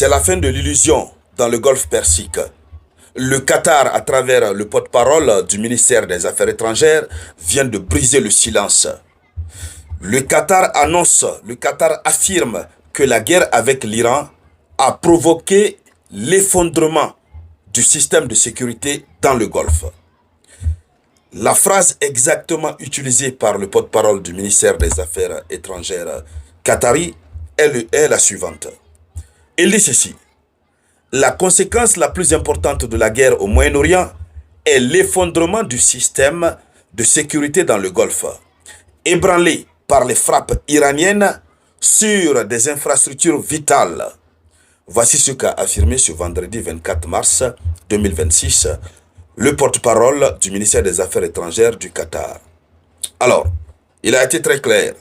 C'est la fin de l'illusion dans le Golfe Persique. Le Qatar, à travers le porte-parole du ministère des Affaires étrangères, vient de briser le silence. Le Qatar affirme que la guerre avec l'Iran a provoqué l'effondrement du système de sécurité dans le Golfe. La phrase exactement utilisée par le porte-parole du ministère des Affaires étrangères qatari est la suivante. Il dit ceci: la conséquence la plus importante de la guerre au Moyen-Orient est l'effondrement du système de sécurité dans le Golfe, ébranlé par les frappes iraniennes sur des infrastructures vitales. Voici ce qu'a affirmé ce vendredi 24 mars 2026 le porte-parole du ministère des Affaires étrangères du Qatar. Alors, il a été très clair.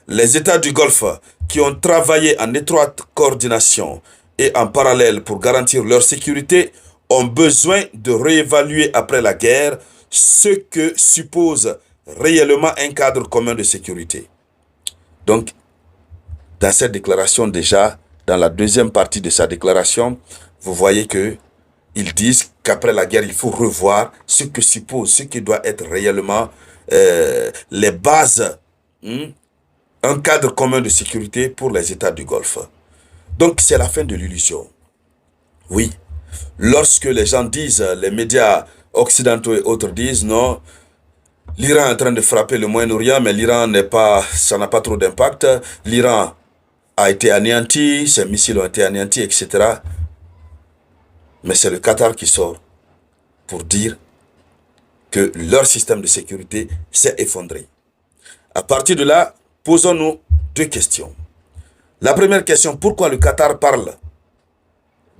Les États du Golfe qui ont travaillé en étroite coordination et en parallèle pour garantir leur sécurité ont besoin de réévaluer après la guerre ce que suppose réellement un cadre commun de sécurité. Donc, dans cette déclaration déjà, dans la deuxième partie de sa déclaration, vous voyez que ils disent qu'après la guerre, il faut revoir ce que suppose, ce qui doit être réellement les bases, un cadre commun de sécurité pour les États du Golfe. Donc, c'est la fin de l'illusion. Oui, lorsque les gens disent, les médias occidentaux et autres disent, non, l'Iran est en train de frapper le Moyen-Orient, mais l'Iran ça n'a pas trop d'impact. L'Iran a été anéanti, ses missiles ont été anéantis, etc. Mais c'est le Qatar qui sort pour dire que leur système de sécurité s'est effondré. À partir de là, posons-nous deux questions. La première question, pourquoi le Qatar parle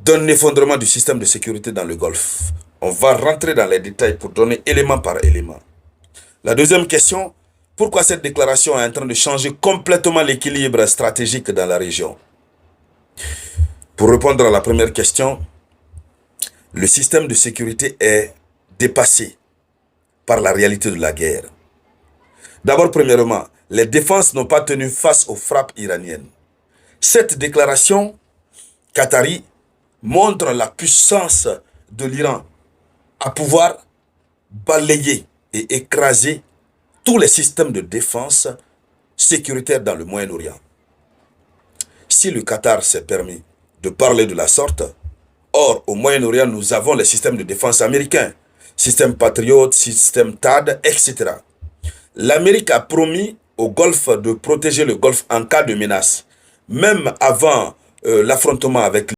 d'un effondrement du système de sécurité dans le Golfe? On va rentrer dans les détails pour donner élément par élément. La deuxième question, pourquoi cette déclaration est en train de changer complètement l'équilibre stratégique dans la région? Pour répondre à la première question, le système de sécurité est dépassé par la réalité de la guerre. D'abord, premièrement, les défenses n'ont pas tenu face aux frappes iraniennes. Cette déclaration qatari montre la puissance de l'Iran à pouvoir balayer et écraser tous les systèmes de défense sécuritaire dans le Moyen-Orient. Si le Qatar s'est permis de parler de la sorte, or, au Moyen-Orient, nous avons les systèmes de défense américains, système Patriot, système THAAD, etc. L'Amérique a promis au Golfe de protéger le Golfe en cas de menace, même avant l'affrontement avec